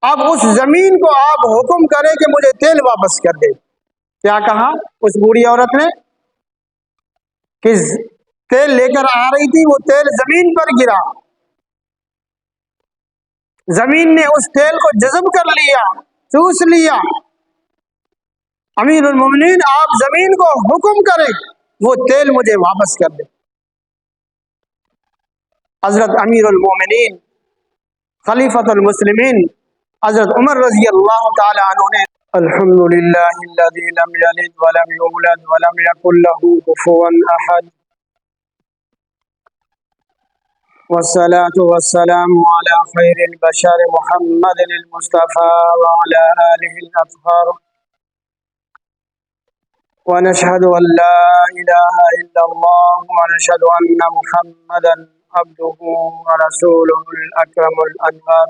اب اس زمین کو آپ حکم کریں کہ مجھے تیل واپس کر دے. کیا کہا اس بوڑھی عورت نے کہ تیل لے کر آ رہی تھی، وہ تیل زمین پر گرا، زمین نے اس تیل کو جذب کر لیا، چوس لیا. امیر المومنین آپ زمین کو حکم کریں وہ تیل مجھے واپس کر دے. حضرت امیر المومنین خلیفۃ المسلمین حضرت عمر رضی اللہ تعالی عنہ نے الحمد للہ الذی لم یلد ولم یولد ولم یکن له کفوا احد والصلاة والسلام على خیر البشر محمد المصطفى وعلى آلہ الاطہار ونشهد أن لا إله إلا الله ونشهد أن محمدا عبده ورسوله الأكرم الأنوار.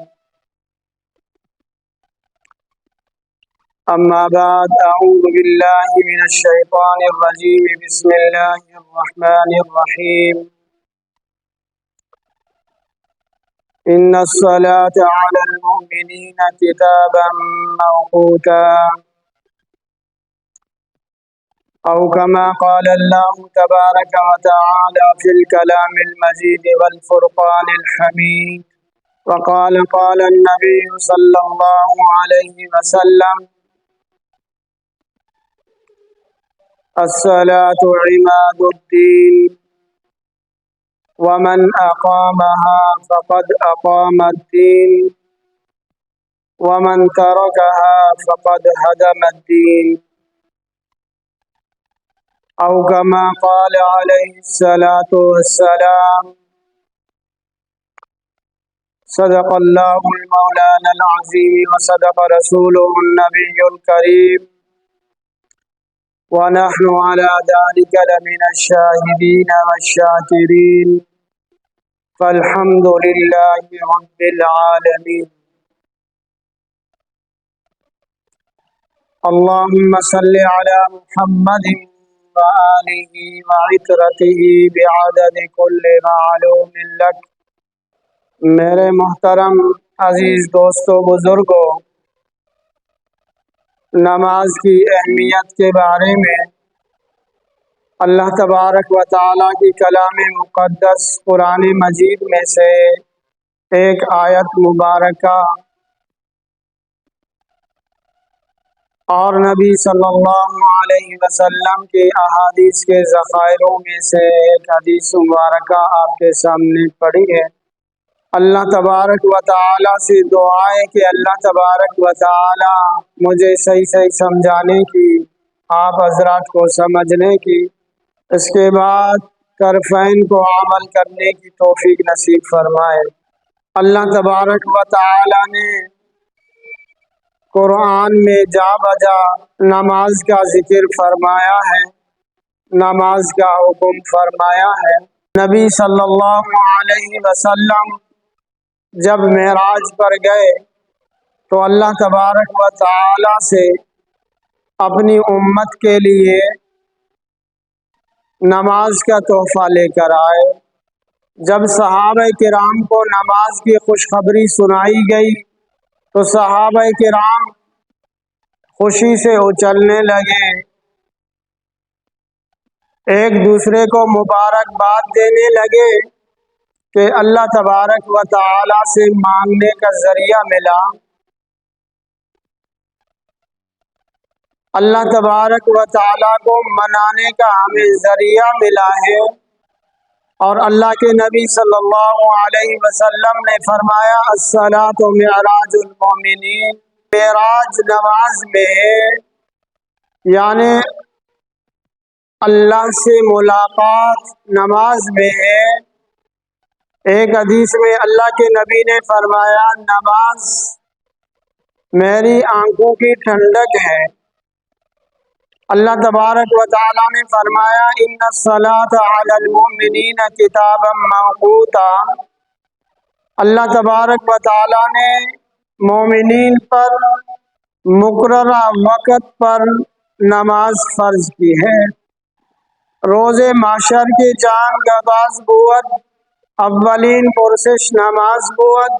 أما بعد، أعوذ بالله من الشيطان الرجيم. بسم الله الرحمن الرحيم. إن الصلاة على المؤمنين كتابا موقوتا أو كما قال الله تبارك وتعالى في الكلام المجيد والفرقان الحميد. وقال قال النبي صلى الله عليه وسلم الصلاة عماد الدين ومن أقامها فقد أقام الدين ومن تركها فقد هدم الدين أو كما قال عليه الصلاة والسلام. صدق الله المولانا العظيم وصدق رسوله النبي الكريم ونحن على ذلك لمن الشاهدين والشاكرين فالحمد لله رب العالمين. اللهم صل على محمد وآلہ وعترتہ بعدد کل معلوم لک. میرے محترم عزیز دوستو بزرگوں، نماز کی اہمیت کے بارے میں اللہ تبارک و تعالیٰ کی کلام مقدس قرآن مجید میں سے ایک آیت مبارکہ اور نبی صلی اللہ علیہ وسلم کے احادیث کے ذخائروں میں سے ایک حدیث مبارکہ آپ کے سامنے پڑھی ہے. اللہ تبارک و تعالیٰ سے دعا ہے کہ اللہ تبارک و تعالیٰ مجھے صحیح سمجھانے کی، آپ حضرات کو سمجھنے کی، اس کے بعد طرفین کو عمل کرنے کی توفیق نصیب فرمائے. اللہ تبارک و تعالیٰ نے قرآن میں جا بجا نماز کا ذکر فرمایا ہے، نماز کا حکم فرمایا ہے. نبی صلی اللہ علیہ وسلم جب معراج پر گئے تو اللہ تبارک و تعالی سے اپنی امت کے لیے نماز کا تحفہ لے کر آئے. جب صحابہ کرام کو نماز کی خوشخبری سنائی گئی تو صحابہ کرام خوشی سے اچھلنے لگے، ایک دوسرے کو مبارکباد دینے لگے کہ اللہ تبارک و تعالی سے مانگنے کا ذریعہ ملا، اللہ تبارک و تعالی کو منانے کا ہمیں ذریعہ ملا ہے. اور اللہ کے نبی صلی اللہ علیہ وسلم نے فرمایا الصلاۃ معراج المومنین، معراج نماز میں ہے، یعنی اللہ سے ملاقات نماز میں ہے. ایک حدیث میں اللہ کے نبی نے فرمایا نماز میری آنکھوں کی ٹھنڈک ہے. اللہ تبارک و تعالی نے فرمایا ان الصلاۃ علی المؤمنین کتابا موقوتا. اللہ تبارک و تعالی نے مومنین پر مقررہ وقت پر نماز فرض کی ہے. روز محشر کی جان گداز بود، اولین پرسش نماز بود.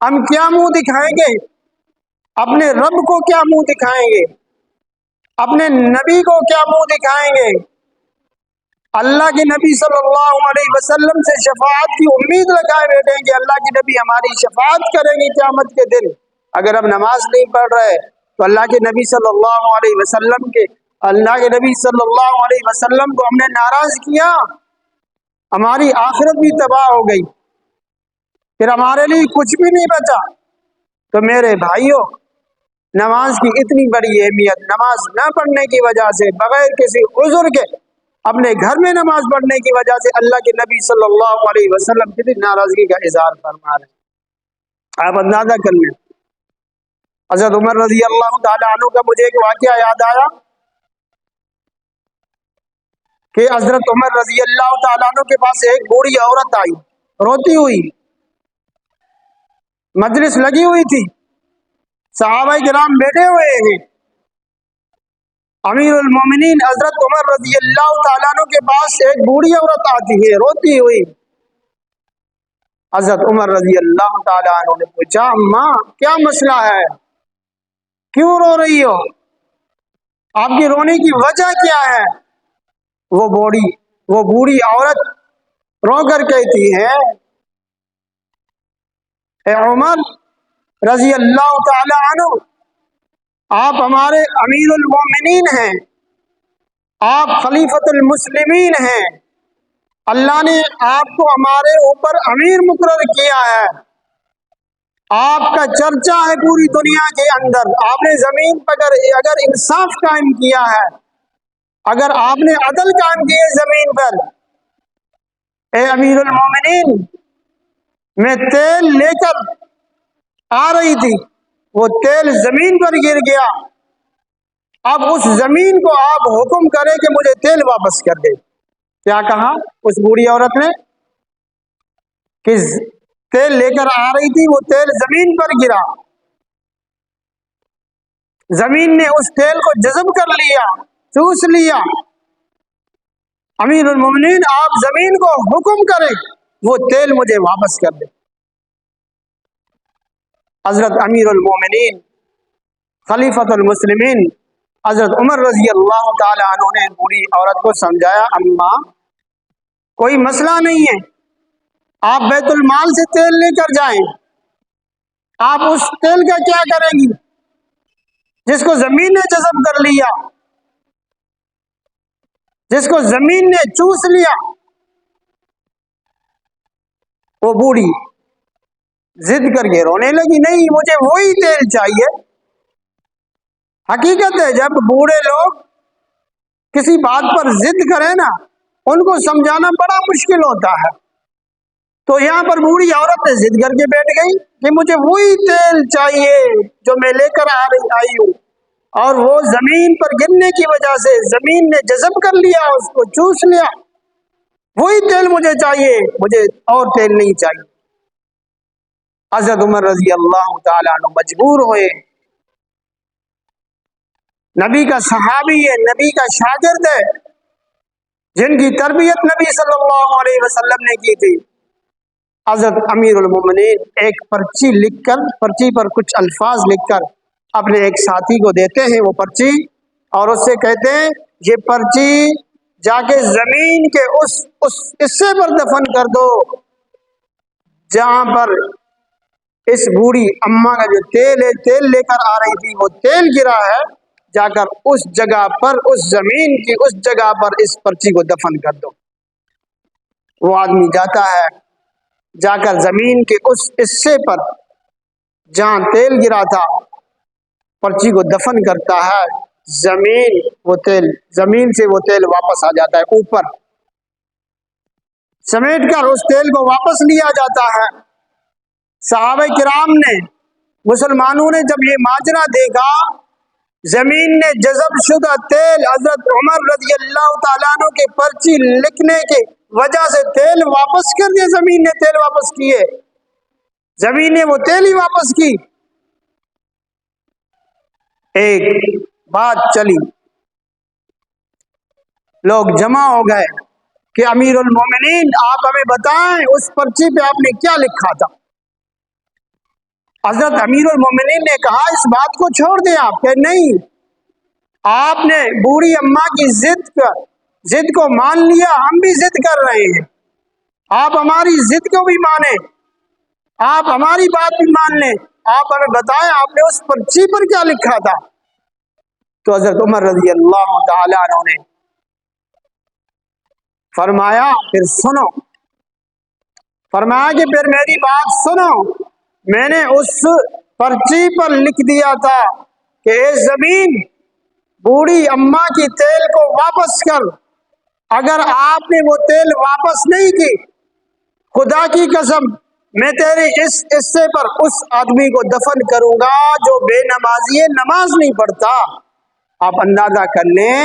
ہم کیا منہ دکھائیں گے؟ اپنے رب کو کیا منہ دکھائیں گے؟ اپنے نبی کو کیا منہ دکھائیں گے؟ اللہ کے نبی صلی اللہ علیہ وسلم سے شفاعت کی امید لگائے بیٹھے ہیں کہ اللہ کے نبی ہماری شفاعت کریں گے قیامت کے دن۔ اگر ہم نماز نہیں پڑھ رہے تو اللہ کے نبی صلی اللہ علیہ وسلم کو ہم نے ناراض کیا، ہماری آخرت بھی تباہ ہو گئی، پھر ہمارے لیے کچھ بھی نہیں بچا۔ تو میرے بھائیوں، نماز کی اتنی بڑی اہمیت، نماز نہ پڑھنے کی وجہ سے، بغیر کسی عذر کے اپنے گھر میں نماز پڑھنے کی وجہ سے اللہ کے نبی صلی اللہ علیہ وسلم کی ناراضگی کا اظہار فرما رہے ہیں۔ آپ اندازہ کر لیں، حضرت عمر رضی اللہ تعالیٰ عنہ کا مجھے ایک واقعہ یاد آیا کہ حضرت عمر رضی اللہ تعالیٰ عنہ کے پاس ایک بوڑھی عورت آئی، روتی ہوئی، مجلس لگی ہوئی تھی، صحابہ کرام بیٹھے ہوئے ہیں، امیر المومنین حضرت عمر رضی اللہ تعالیٰ عنہ کے پاس ایک بوڑھی عورت آتی ہے روتی ہوئی۔ حضرت عمر رضی اللہ تعالیٰ عنہ نے پوچھا، اماں کیا مسئلہ ہے، کیوں رو رہی ہو، آپ کی رونے کی وجہ کیا ہے؟ وہ بوڑھی عورت رو کر کہتی ہے، اے عمر رضی اللہ تعالیٰ عنہ، آپ ہمارے امیر المومنین ہیں، آپ خلیفۃ المسلمین ہیں، اللہ نے آپ کو ہمارے اوپر امیر مقرر کیا ہے، آپ کا چرچا ہے پوری دنیا کے اندر، آپ نے زمین پر اگر انصاف قائم کیا ہے، اگر آپ نے عدل قائم کیے زمین پر، اے امیر المومنین، میں تیل لے کر آ رہی تھی، وہ تیل زمین پر گر گیا، اب اس زمین کو آپ حکم کریں کہ مجھے تیل واپس کر دے۔ کیا کہا اس بوڑھی عورت نے؟ کہ تیل لے کر آ رہی تھی، وہ تیل زمین پر گرا، زمین نے اس تیل کو جذب کر لیا، چوس لیا، امیر المومنین آپ زمین کو حکم کریں وہ تیل مجھے واپس کر دے۔ حضرت امیر المومنین خلیفۃ المسلمین حضرت عمر رضی اللہ تعالی عنہ نے بوڑھی عورت کو سمجھایا، اماں کوئی مسئلہ نہیں ہے، آپ بیت المال سے تیل لے کر جائیں، آپ اس تیل کا کیا کریں گی جس کو زمین نے جذب کر لیا، جس کو زمین نے چوس لیا؟ وہ بوڑھی ضد کر کے رونے لگی، نہیں مجھے وہی تیل چاہیے۔ حقیقت ہے جب بوڑھے لوگ کسی بات پر ضد کریں نا، ان کو سمجھانا بڑا مشکل ہوتا ہے، تو یہاں پر بوڑھی عورت نے ضد کر کے بیٹھ گئی کہ مجھے وہی تیل چاہیے جو میں لے کر آئی ہوں، اور وہ زمین پر گرنے کی وجہ سے زمین نے جذب کر لیا، اس کو چوس لیا، وہی تیل مجھے چاہیے، مجھے اور تیل نہیں چاہیے۔ حضرت عمر رضی اللہ تعالیٰ عنہ مجبور ہوئے، نبی کا صحابی ہے، نبی کا شاگرد ہے، جن کی تربیت نبی صلی اللہ علیہ وسلم نے کی تھی، حضرت امیر المومنین ایک پرچی لکھ کر، پرچی پر کچھ الفاظ لکھ کر اپنے ایک ساتھی کو دیتے ہیں وہ پرچی، اور اس سے کہتے ہیں یہ پرچی جا کے زمین کے اس حصے پر دفن کر دو جہاں پر اس بوڑھی اماں کا جو تیل ہے، تیل لے کر آ رہی تھی، وہ تیل گرا ہے، جا کر اس جگہ پر، اس زمین کی اس جگہ پر اس پرچی کو دفن کر دو۔ وہ آدمی جاتا ہے، جا کر زمین کے اس حصے پر جہاں تیل گرا تھا پرچی کو دفن کرتا ہے، زمین سے وہ تیل واپس آ جاتا ہے، اوپر سمیٹ کر اس تیل کو واپس لیا جاتا ہے۔ صحابہ کرام نے، مسلمانوں نے جب یہ ماجرا دیکھا، زمین نے جذب شدہ تیل حضرت عمر رضی اللہ تعالیٰ عنہ کے پرچی لکھنے کی وجہ سے تیل واپس کر دیا، زمین نے تیل واپس کیے، زمین نے وہ تیل ہی واپس کی۔ ایک بات چلی، لوگ جمع ہو گئے کہ امیر المومنین آپ ہمیں بتائیں اس پرچی پہ آپ نے کیا لکھا تھا۔ حضرت امیر المومنین نے کہا اس بات کو چھوڑ دیں آپ، کہ نہیں، آپ نے بوڑھی اماں کی ضد کو مان لیا، ہم بھی ضد کر رہے ہیں، آپ ہماری ضد کو بھی مانیں، آپ ہماری بات بھی مان لیں، آپ ہمیں بتائیں آپ نے اس پرچی پر کیا لکھا تھا؟ تو حضرت عمر رضی اللہ تعالیٰ عنہ نے فرمایا پھر سنو، فرمایا کہ پھر میری بات سنو، میں نے اس پرچی پر لکھ دیا تھا کہ اے زمین، بوڑھی اماں کی تیل کو واپس کر، اگر آپ نے وہ تیل واپس نہیں کی، خدا کی قسم میں تیرے اس حصے پر اس آدمی کو دفن کروں گا جو بے نمازی ہے، نماز نہیں پڑھتا۔ آپ اندازہ کر لیں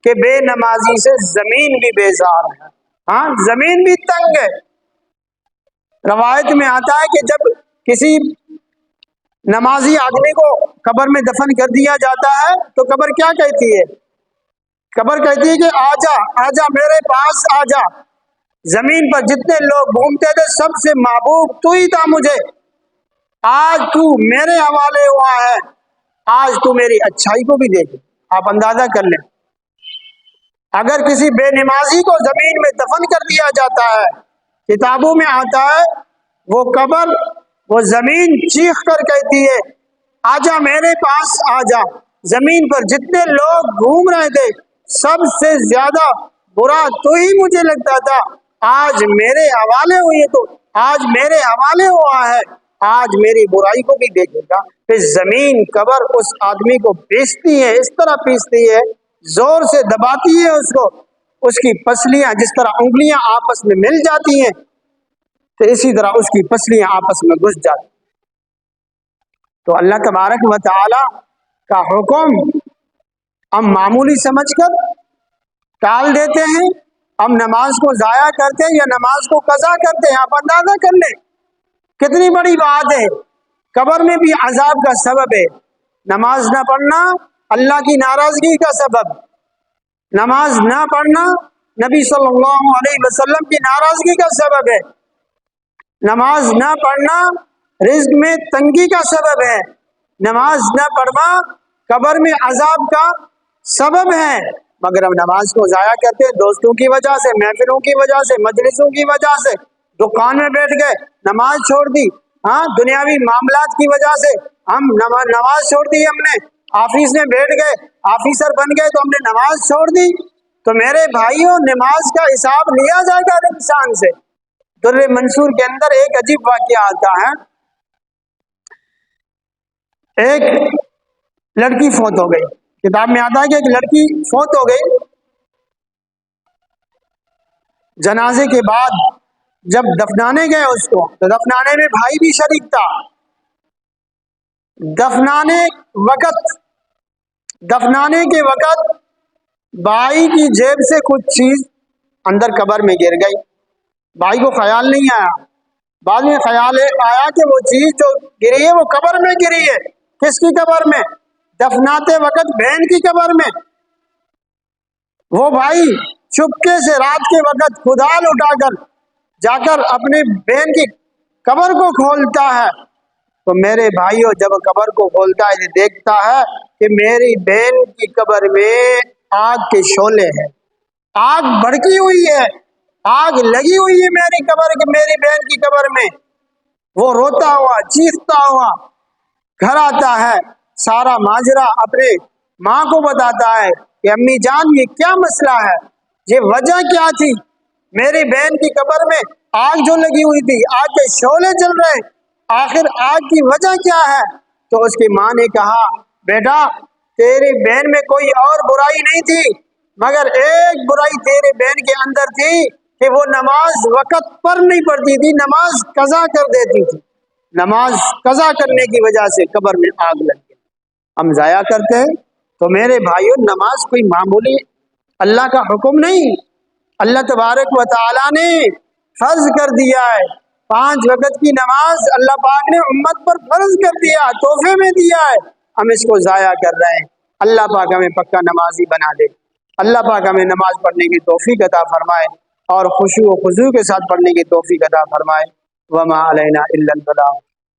کہ بے نمازی سے زمین بھی بیزار ہے، ہاں زمین بھی تنگ ہے۔ روایت میں آتا ہے کہ جب کسی نمازی آدمی کو قبر میں دفن کر دیا جاتا ہے تو قبر کیا کہتی ہے؟ قبر کہتی ہے کہ آجا آجا میرے پاس آجا، زمین پر جتنے لوگ گھومتے تھے سب سے محبوب تو ہی تھا مجھے، آج تو میرے حوالے ہوا ہے، آج تو میری اچھائی کو بھی دیکھ۔ آپ اندازہ کر لیں، اگر کسی بے نمازی کو زمین میں دفن کر دیا جاتا ہے، کتابوں میں آتا ہے وہ قبر، وہ زمین چیخ کر کہتی ہے آجا میرے پاس آجا، زمین پر جتنے لوگ گھوم رہے تھے سب سے زیادہ برا تو ہی مجھے لگتا تھا، آج میرے حوالے ہوئی تو آج میرے حوالے ہوا ہے، آج میری برائی کو بھی دیکھے گا۔ پھر زمین قبر اس آدمی کو پیستی ہے، اس طرح پیستی ہے، زور سے دباتی ہے اس کو، اس کی پسلیاں جس طرح انگلیاں آپس میں مل جاتی ہیں تو اسی طرح اس کی پسلیاں آپس میں گھس جاتی۔ تو اللہ تبارک و تعالی کا حکم ہم معمولی سمجھ کر ٹال دیتے ہیں، ہم نماز کو ضائع کرتے ہیں یا نماز کو قضا کرتے ہیں۔ آپ اندازہ کر لیں کتنی بڑی بات ہے، قبر میں بھی عذاب کا سبب ہے، نماز نہ پڑھنا اللہ کی ناراضگی کا سبب، نماز نہ پڑھنا نبی صلی اللہ علیہ وسلم کی ناراضگی کا سبب ہے، نماز نہ پڑھنا رزق میں تنگی کا سبب ہے، نماز نہ پڑھنا قبر میں عذاب کا سبب ہے، مگر ہم نماز کو ضائع کرتے ہیں دوستوں کی وجہ سے، محفلوں کی وجہ سے، مجلسوں کی وجہ سے، دکان میں بیٹھ گئے نماز چھوڑ دی، ہاں دنیاوی معاملات کی وجہ سے ہم نماز چھوڑ دی، ہم نے آفس میں بیٹھ گئے، آفیسر بن گئے تو ہم نے نماز چھوڑ دی۔ تو میرے بھائیوں نماز کا حساب لیا جائے گا انسان سے۔ در منصور کے اندر ایک عجیب واقعہ آتا ہے، ایک لڑکی فوت ہو گئی، کتاب میں آتا ہے کہ ایک لڑکی فوت ہو گئی، جنازے کے بعد جب دفنانے گئے اس کو تو دفنانے میں بھائی بھی شریک تھا، دفنانے کے وقت بھائی کی جیب سے کچھ چیز اندر قبر میں گر گئی، بھائی کو خیال نہیں آیا، بعد میں خیال آیا کہ وہ چیز جو گری ہے وہ قبر میں گری ہے۔ کس کی قبر میں؟ دفناتے وقت بہن کی قبر میں۔ وہ بھائی چپکے سے رات کے وقت کدال اٹھا کر جا کر اپنی بہن کی قبر کو کھولتا ہے، تو میرے بھائیوں جب قبر کو کھولتا ہے تو دیکھتا ہے کہ میری بہن کی قبر میں آگ کے شعلے ہیں، آگ بھڑکی ہوئی ہے، آگ لگی ہوئی ہے میری بہن کی قبر میں۔ وہ روتا ہوا چیختا ہوا گھر آتا ہے، سارا ماجرا اپنے ماں کو بتاتا ہے کہ امی جان یہ کیا مسئلہ ہے، یہ وجہ کیا تھی، میری بہن کی قبر میں آگ جو لگی ہوئی تھی، آگ کے شعلے چل رہے، آخر آگ کی وجہ کیا ہے؟ تو اس کی ماں نے کہا بیٹا تیری بہن میں کوئی اور برائی نہیں تھی، مگر ایک برائی تیرے بہن کے اندر تھی کہ وہ نماز وقت پر نہیں پڑھتی تھی، نماز قضا کر دیتی تھی، نماز قضا کرنے کی وجہ سے قبر میں آگ لگ گئی۔ ہم ضائع کرتے ہیں۔ تو میرے بھائیوں نماز کوئی معمولی اللہ کا حکم نہیں، اللہ تبارک و تعالی نے فرض کر دیا ہے، 5 وقت کی نماز اللہ پاک نے امت پر فرض کر دیا، تحفے میں دیا ہے، ہم اس کو ضائع کر رہے ہیں۔ اللہ پاک ہمیں پکا نمازی بنا دے، اللہ پاک ہمیں نماز پڑھنے کی توفیق عطا فرمائے اور خشوع و خضوع کے ساتھ پڑھنے کی توفیق عطا فرمائے۔ وما علینا الا البلاغ۔